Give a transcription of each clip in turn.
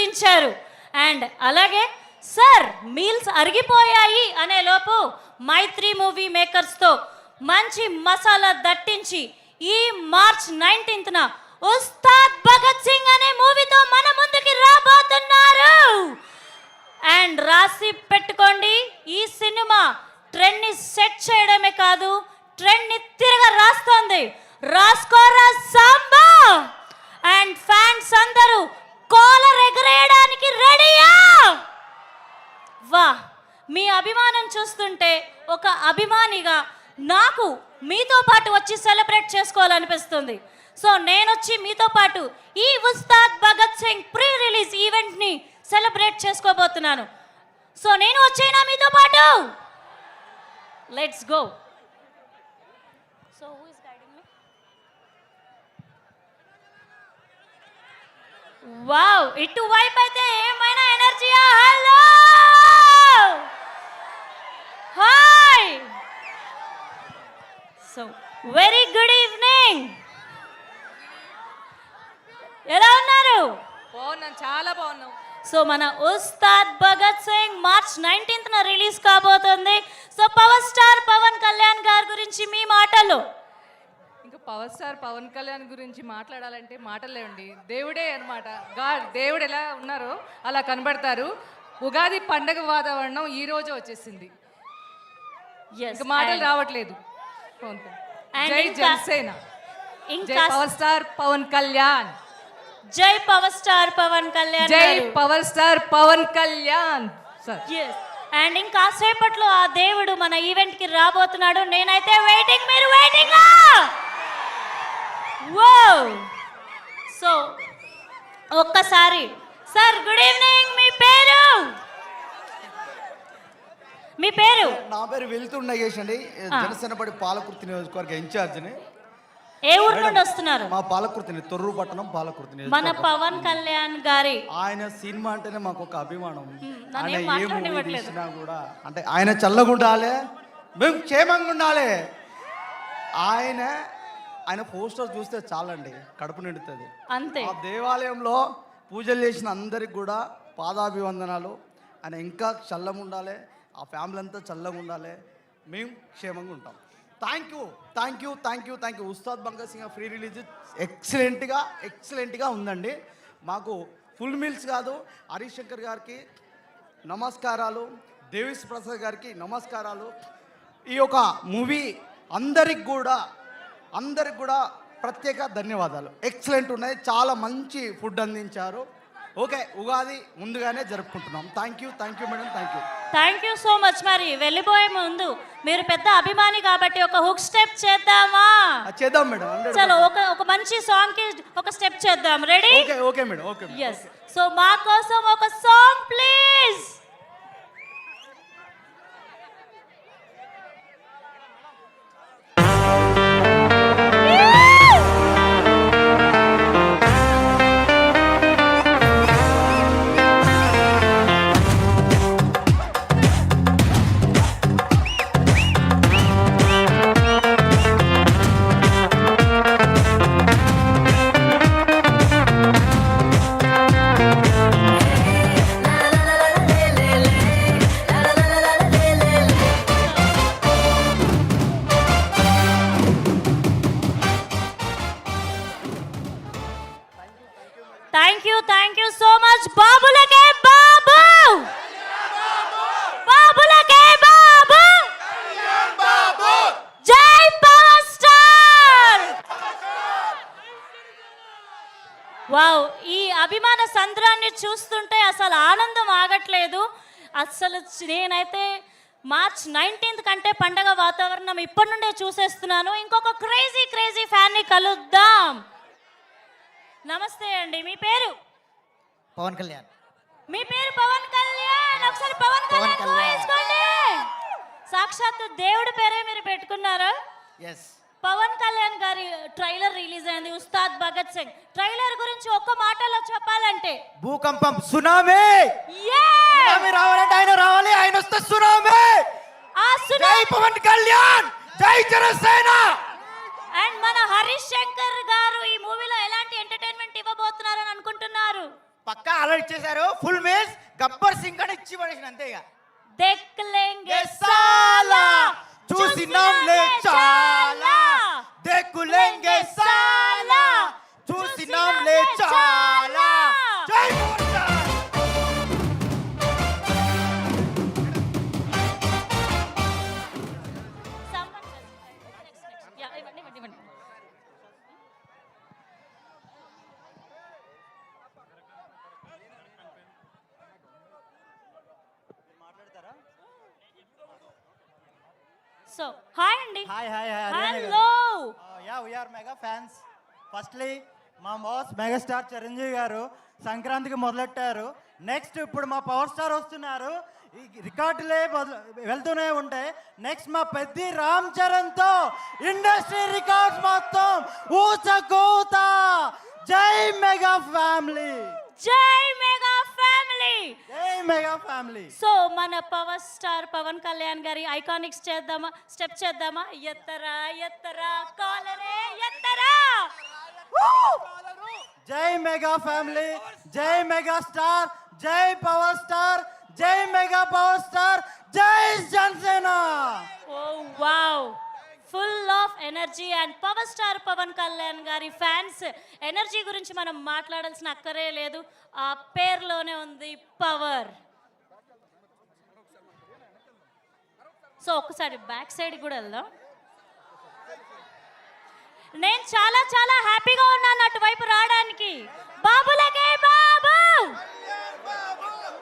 అందించారు. అండ్ అలాగే sir meals అరిగిపోయాయి అనే లోపు మైత్రి మూవీ మేకర్స్తో మంచి మసాలా దట్టించి ఈ మార్చ్ 19న ఉస్తాద్ భగత్ సింగ్ అనే మూవీతో మన ముందుకి రాబోతున్నారు. అండ్ రాసి పెట్టుకోండి, ఈ సినిమా ట్రెండ్ని సెట్ చేయడమే కాదు, ట్రెండ్ని తిరగ రాస్తోంది. రాస్కోరా సాంబా. అండ్ ఫ్యాన్స్ అందరూ కాలర్ ఎగరేయడానికి రెడీయా? వా, మీ అభిమానం చూస్తుంటే ఒక అభిమానిగా నాకు మీతో పాటు వచ్చి సెలబ్రేట్ చేసుకోవాలనిపిస్తుంది. సో నేను వచ్చి మీతో పాటు ఈ ఉస్తాద్ భగత్ సింగ్ ప్రీ రిలీజ్ ఈవెంట్ని సెలబ్రేట్ చేసుకోబోతున్నాను. సో నేను వచ్చేనా మీతో పాటు? Let's go. So who is guiding me? Wow, ఇటువైపు అయితే ఏమైనా ఎనర్జీయా? Hello, hi. So very good evening. ఎలా ఉన్నారు? బాగున్నాను, చాలా బాగున్నాం. సో మన ఉస్తాద్ భగత్ సింగ్ మార్చ్ 19న రిలీజ్ కాబోతుంది. So power star Pawan Kalyan గారి గురించి మీ మాటలు. ఇంకా పవర్ స్టార్ పవన్ కళ్యాణ్ గురించి మాట్లాడాలంటే మాటలు లేవండి. దేవుడే అనమాట. గాడ్, దేవుడు ఎలా ఉన్నారో అలా కనబడతారు. ఉగాది పండగ వాతావరణం ఈ రోజు వచ్చేసింది. ఇంకా మాటలు రావట్లేదు. జై జనసేన, జై పవర్ స్టార్ పవన్ కళ్యాణ్, జై పవర్ స్టార్ పవన్ కళ్యాణ్, జై power star Pawan Kalyan sir. And ఇంకాసేపట్లో ఆ దేవుడు మన ఈవెంట్ కి రాబోతున్నాడు. నేనైతే వెయిటింగ్, మీరు వెయిటింగ్. సో ఒక్కసారి సార్, గుడ్ ఈవినింగ్, మీ పేరు? మీ పేరు? నా పేరు వెళ్తుండ నాగేష్ అండి, జనసేన పార్టీ పాలకుర్తి నియోజకవర్గ ఇన్ఛార్జిని. ఏ ఊరు నుండి వస్తున్నారు? మా పాలకుర్తిని, తొర్రూరు పట్టణం పాలకుర్తి. మన పవన్ కళ్యాణ్ గారి ఆయన సినిమా అంటేనే మాకు ఒక అభిమానం. ఆయన నన్నేం ఏ మూవీ మాట్లాడనివ్వట్లేదు. తీసినా కూడా అంటే ఆయన చల్లగా ఉండాలి, మేము క్షేమంగా ఉండాలి. ఆయన పోస్టర్ చూస్తే చాలండి, కడుపు నిండుతుంది అంతే. ఆ దేవాలయంలో పూజలు చేసిన అందరికి కూడా పాదాభివందనాలు. ఆయన ఇంకా చల్లగా ఉండాలి, ఆ ఫ్యామిలీ అంతా చల్లగా ఉండాలి, మేము క్షేమంగా ఉంటాం. Thank you. Ustaad Bhagat Singh free release ఎక్సలెంట్గా ఉందండి. మాకు ఫుల్ మీల్స్ కాదు. హరీష్ శంకర్ గారికి నమస్కారాలు, దేవిశ్రీ ప్రసాద్ గారికి నమస్కారాలు. ఈ యొక్క మూవీ అందరికి కూడా ప్రత్యేక ధన్యవాదాలు. ఎక్సలెంట్ ఉన్నాయి, చాలా మంచి ఫుడ్ అందించారు. ఓకే, ఉగాది ముందుగానే జరుపుకుంటున్నాం. Thank you madam, thank you so much. మరి వెళ్ళిపోయే ముందు మీరు పెద్ద అభిమాని కాబట్టి ఒక హుక్ స్టెప్ చేద్దామా? చేద్దాం మేడం. చలో, ఒక మంచి సాంగ్ కి ఒక స్టెప్ చేద్దాం. Ready? Okay madam. yes. So మా కోసం ఒక song please. Thank you so much. బాబులకే బాబు, జై పవర్ స్టార్. వావ్, ఈ అభిమాన సంద్రాన్ని చూస్తుంటే అసలు ఆనందం ఆగట్లేదు. అసలు నేనైతే మార్చ్ 19th కంటే పండగ వాతావరణం ఇప్పటి నుండే చూసేస్తున్నాను. ఇంకొక క్రేజీ ఫ్యాన్ని కలుద్దాం. నమస్తే అండి, మీ పేరు? పవన్ కళ్యాణ్. మీ పేరు పవన్ కళ్యాణ్. ఒకసారి పవన్ కళ్యాణ్ ఊహించుకోండి. సాక్షాత్తు దేవుడి పేరే మీరు పెట్టుకున్నారా? ఎస్. పవన్ కళ్యాణ్ గారి ట్రైలర్ రిలీజ్ అయింది, ఉస్తాద్ భగత్ సింగ్. ట్రైలర్ గురించి ఒక్క మాటలో చెప్పాలంటే భూకంపం, సునామీ. సునామీ రావాలంటే ఆయన రావాలి, ఆయన వస్తే సునామీ. జై పవన్ కళ్యాణ్, జై జనసేన. అండ్ మన హరీష్ శంకర్ గారు ఈ మూవీలో ఎలాంటి ఎంటర్టైన్మెంట్ ఇవ్వబోతున్నారని అనుకుంటున్నారు? పక్కా ఆలో ఇచ్చేశారు. ఫుల్ మీల్స్ గబ్బర్ సింగ్ అని ఇచ్చి పడేసిన అంతే ఇక. देख लेंगे సాలా చూసినాంలే చాలా, దేకులేంగే సాలా చూసినాంలే చాలా. జై పవన్ స్టార్. సో హాయ్ అండి. Hi hi hi hello. Yeah we're mega fans. Firstly మా బాస్ మెగాస్టార్ చిరంజీవి గారు సంక్రాంతికి మొదలెట్టారు. నెక్స్ట్ ఇప్పుడు మా పవర్ స్టార్ వస్తున్నారు. ఈ రికార్డులే వెళ్తూనే ఉంటాయి. నెక్స్ట్ మా పెద్ది రామ్ చరణ్తో ఇండస్ట్రీ రికార్డ్స్ మొత్తం ఊచకోత. జై మెగా ఫ్యామిలీ, జై మెగా ఫ్యామిలీ. జై మెగా ఫ్యామిలీ. సో మన పవర్ స్టార్ పవన్ కళ్యాణ్ గారి ఐకానిక్స్ చేద్దామా, స్టెప్ చేద్దామా? ఎత్తరా ఎత్తరా కాలరే ఎత్తరా. జై మెగా ఫ్యామిలీ, జై మెగా స్టార్, జై పవర్ స్టార్, జై మెగా పవర్ స్టార్, జై Janasena. Oh wow, full of energy and power star Pawan Kalyan గారి ఫ్యాన్స్ ఎనర్జీ గురించి మనం మాట్లాడాల్సిన అక్కరే లేదు. ఆ పేరులోనే ఉంది పవర్. సో ఒకసారి బ్యాక్ సైడ్ కూడా వెళ్దాం. నేను చాలా చాలా హ్యాపీగా ఉన్నాను అటువైపు రావడానికి. బాబులకే బాబు,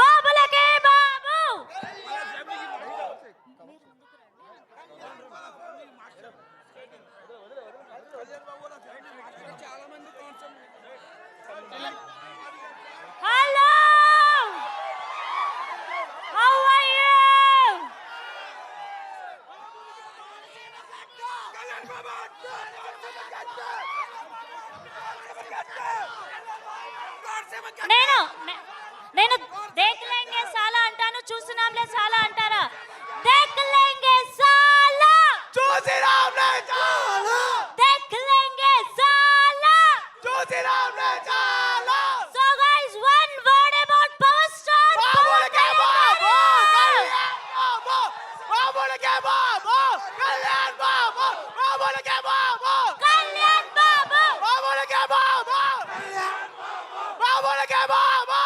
బాబులకే బాబు. Hello, how are you? నేను దేఖ్ లేంగే సాలా అంటాను, చూసినాంలే సాలా అంటారా? దేఖ్ లేంగే సాలా, చూసినాంలే చాలా, దేఖ్ లేంగే సాలా, చూసినాంలే చాలా. So guys, one word about power star బాబులకే బాబు, కళ్యాణ్. కళ్యాణ్ బాబు, బాబులకే బాబు, కళ్యాణ్ బాబు, బాబులకే బాబు, కళ్యాణ్ బాబు, బాబులకే బాబు, బాబులకే బాబు.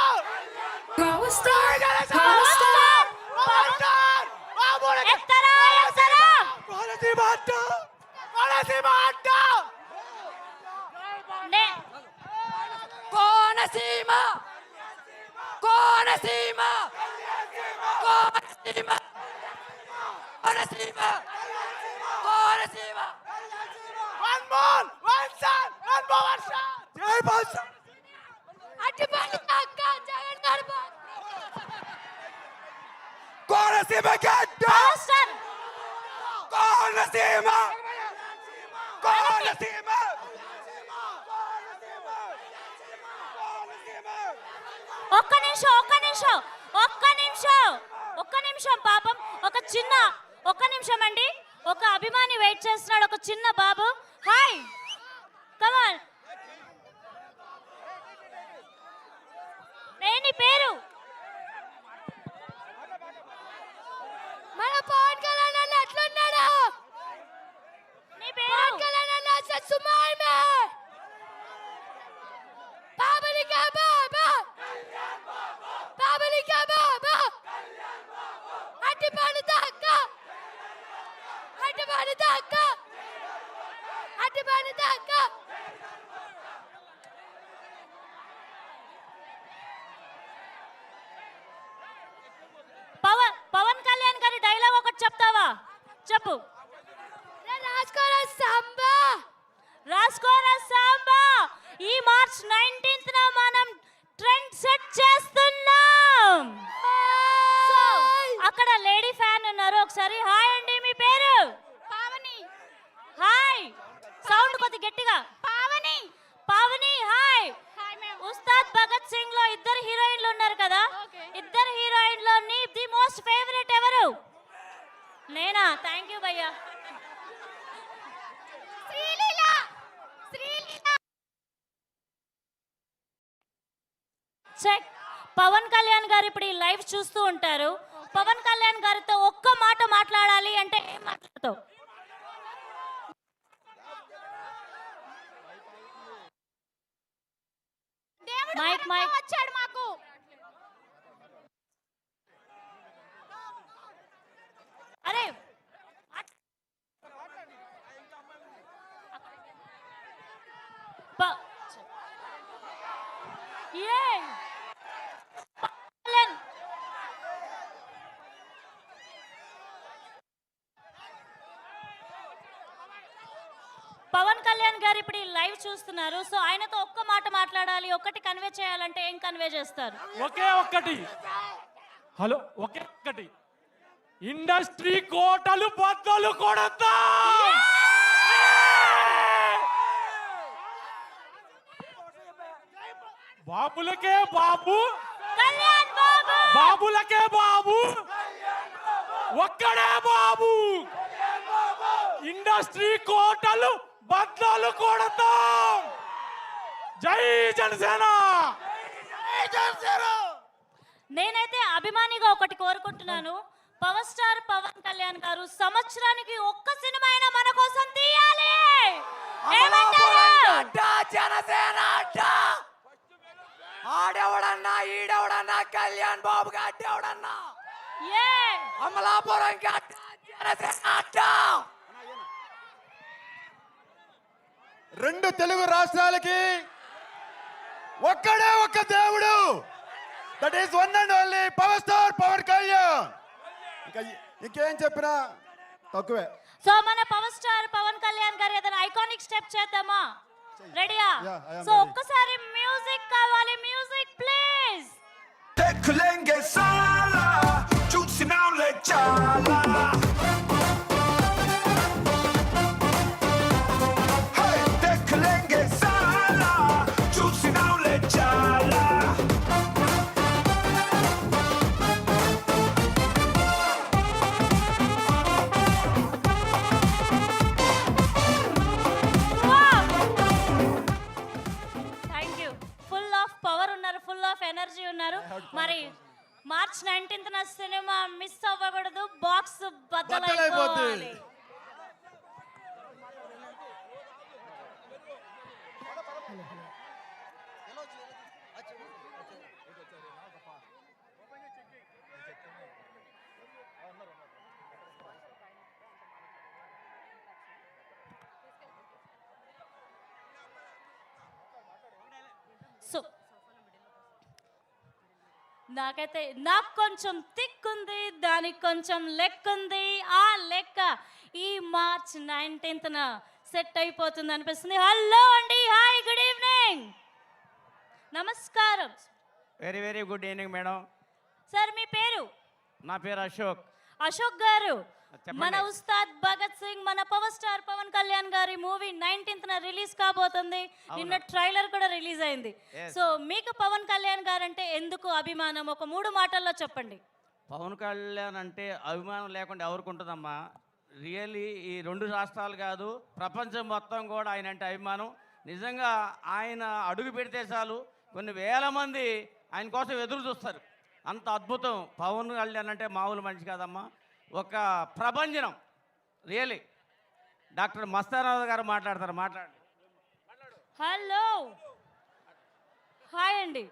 Power star, power star, power star, బాబులకే ఎత్తరా ఎత్తరా. కోనసీమ అడ్డ, కోనసీమ అడ్డ. నే- Konaseema, Konaseema, Konaseema, Konaseema, Konaseema. One more, one son, one power star. జై పవర్ స్టార్. అటుపడి అక్క జగన్ గారు బా- కోనసీమ గడ్డ, Power star. కోనసీమ, కోనసీమ. ఒక్క నిమిషం, ఒక్క నిమిషం, ఒక్క నిమిషం, ఒక్క నిమిషం పాపం. ఒక్క నిమిషం అండి. ఒక అభిమాని వెయిట్ చేస్తున్నాడు, ఒక చిన్న బాబు. హాయ్, కమాన్. నీ పేరు? మన పవన్ కళ్యాణ్ అన్న ఎట్లున్నాడు? నీ పేరు? పవన్ కళ్యాణ్ అన్న సత్సుమార్ మే బాబుని కా బాబా, బాబుని కా బాబా. అట్టి పడుతా అక్క, అట్టి పడుతా అక్క, అట్టి పడుతా అక్క. పవన్ కళ్యాణ్ గారి డైలాగ్ ఒకటి చెప్తావా? చెప్పు. రాసుకోరా సాంబా, రాసుకోరా సాంబా. ఈ మార్చ్ 19th మనం ట్రెండ్ సెట్ చేస్తున్నాం. సో అక్కడ లేడీ ఫ్యాన్ ఉన్నారు, ఒకసారి హాయ్ అండి. మీ పేరు? పావని. హాయ్, సౌండ్ కొద్ది గట్టిగా. పావని, పావని హాయ్. ఉస్తాద్ భగత్ సింగ్ లో ఇద్దరు హీరోయిన్లు ఉన్నారు కదా, ఇద్దరు హీరోయిన్లో ది మోస్ట్ ఫేవరెట్ ఎవరు? నేనా? థ్యాంక్ యూ భయ్యా. శ్రీలీల, శ్రీలీల. చెక్. పవన్ కళ్యాణ్ గారు ఇప్పుడు ఈ లైవ్ చూస్తూ ఉంటారు. పవన్ కళ్యాణ్ గారితో ఒక్క మాట మాట్లాడాలి అంటే ఏం మాట్లాడతావు? మైక్ మైక్ వచ్చాడు మాకు. అరే ప- ఏ కళ్యాణ్ పవన్ కళ్యాణ్ గారు ఇప్పుడు ఈ లైవ్ చూస్తున్నారు. సో ఆయనతో ఒక్క మాట మాట్లాడాలి, ఒక్కటి కన్వే చేయాలంటే ఏం కన్వే చేస్తారు? ఒకే ఒక్కటి. హలో, ఒకే ఒక్కటి. ఇండస్ట్రీ కోటలు బద్దలు కొడతా. బాబులకే బాబు, కళ్యాణ్ బాబు బాబులకే బాబు, ఒక్కడే బాబు. ఇండస్ట్రీ కోటలు బద్దలు కొడతాం. జై జనసేన. నేనైతే అభిమానిగా ఒకటి కోరుకుంటున్నాను. పవర్ స్టార్ పవన్ కళ్యాణ్ గారు సంవత్సరానికి ఒక్క సినిమా అయినా మన కోసం తీయాలి. ఏమంటారు? జనసేన ఆడెవడన్నా ఈడెవడన్నా కళ్యాణ్ బాబు గడ్డెవడన్నా ఏ అమలాపురం గడ్డ జనసేన. రెండు తెలుగు రాష్ట్రాలకి ఒక్కడే ఒక్క దేవుడు. That is one and only power star Pawan Kalyan. ఇంకా ఇంకేం చెప్పినా తక్కువే. సో మన పవర్ స్టార్ పవన్ కళ్యాణ్ గారు ఏదైనా ఐకానిక్ స్టెప్ చేద్దామా? రెడీయా? Yeah, I am so ready. ఒక్కసారి మ్యూజిక్ కావాలి. Music please. देख लेंगे साला चूसी नाम ले चाला Hey, देख लेंगे साला चूसी नाम ले चाला thank you. Full of power ఉన్నారు, ఫుల్ ఆఫ్ ఎనర్జీ ఉన్నారు. మరి మార్చ్ 19న సినిమా మిస్ అవ్వకూడదు. బాక్స్ బద్దలైపోవాలి. సో నాకైతే నాకు కొంచెం థిక్ ఉంది, దానికి కొంచెం లెక్క ఉంది. ఆ లెక్క ఈ మార్చ్ 19న సెట్ అయిపోతుంది అనిపిస్తుంది. హలో అండి, హాయ్, గుడ్ ఈవినింగ్, నమస్కారం. Very very good evening madam. Sir మీ పేరు? నా పేరు అశోక్. అశోక్ గారు, చెప్పండి. మన ఉస్తాద్ భగత్ సింగ్, మన పవర్ స్టార్ పవన్ కళ్యాణ్ గారి మూవీ 19న రిలీజ్ కాబోతుంది. నిన్న ట్రైలర్ కూడా రిలీజ్ అయింది. Yes. సో మీకు పవన్ కళ్యాణ్ గారు అంటే ఎందుకు అభిమానం? ఒక 3 మాటల్లో చెప్పండి. పవన్ కళ్యాణ్ అంటే అభిమానం లేకుండా ఎవరికి ఉంటుందమ్మా? రియల్లీ ఈ 2 రాష్ట్రాలు కాదు, ప్రపంచం మొత్తం కూడా ఆయన అంటే అభిమానం. నిజంగా ఆయన అడుగు పెడితే చాలు కొన్ని వేల మంది ఆయన కోసం ఎదురు చూస్తారు. అంత అద్భుతం. పవన్ కళ్యాణ్ అంటే మామూలు మనిషి కాదమ్మా, ఒక ప్రభంజనం. రియలీ. డాక్టర్ మస్తారావు గారు మాట్లాడతారు, మాట్లాడండి. హలో, హాయ్ అండి.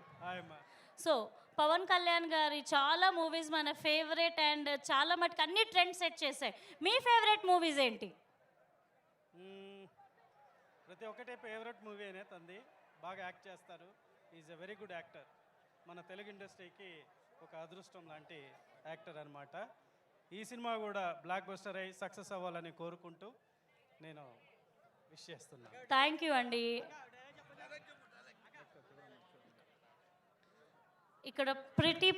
సో పవన్ కళ్యాణ్ గారి చాలా మూవీస్ మన ఫేవరెట్ అండ్ చాలా మటుకు అన్ని ట్రెండ్ సెట్ చేశాయి. మీ ఫేవరెట్ మూవీస్ ఏంటి? ప్రతి ఒక్కటే ఫేవరెట్ మూవీ అనే తంది. బాగా యాక్ట్ చేస్తారు. Is a very good actor. మన తెలుగు ఇండస్ట్రీకి ఒక అదృష్టం లాంటి యాక్టర్ అనమాట. ఈ సినిమా కూడా బ్లాక్ బస్టర్ అయ్యి సక్సెస్ అవ్వాలని కోరుకుంటూ నేను విష్ చేస్తున్నాను. థ్యాంక్ యూ అండి. ఇక్కడ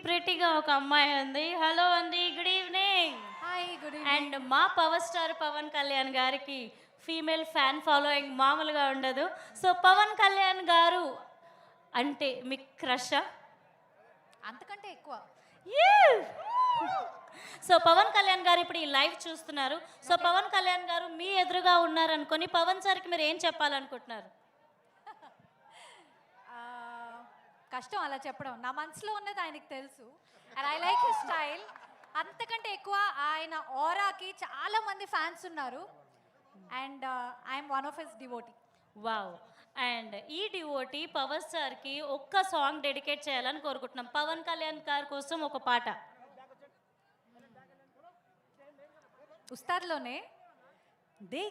ప్రిటీగా ఒక అమ్మాయి ఉంది. హలో అండి, good evening. Hi, good and మా పవర్ స్టార్ పవన్ కళ్యాణ్ గారికి ఫీమేల్ ఫ్యాన్ ఫాలోయింగ్ మామూలుగా ఉండదు. సో పవన్ కళ్యాణ్ గారు అంటే మీకు క్రషా? అంతకంటే ఎక్కువ. సో పవన్ కళ్యాణ్ గారు ఇప్పుడు ఈ లైవ్ చూస్తున్నారు. సో పవన్ కళ్యాణ్ గారు మీ ఎదురుగా ఉన్నారనుకొని పవన్ సార్కి మీరు ఏం చెప్పాలనుకుంటున్నారు? కష్టం అలా చెప్పడం. నా మనసులో ఉన్నది ఆయనకి తెలుసు. And I like his style. అంతకంటే ఎక్కువ ఆయన ఆరాకి చాలా మంది ఫ్యాన్స్ ఉన్నారు. And I'm one of his devotee. Wow. And ఈ డివోటీ పవర్ స్టార్కి ఒక్క సాంగ్ డెడికేట్ చేయాలని కోరుకుంటున్నాం. పవన్ కళ్యాణ్ గారి కోసం ఒక పాట. ఉస్తాద్లోనే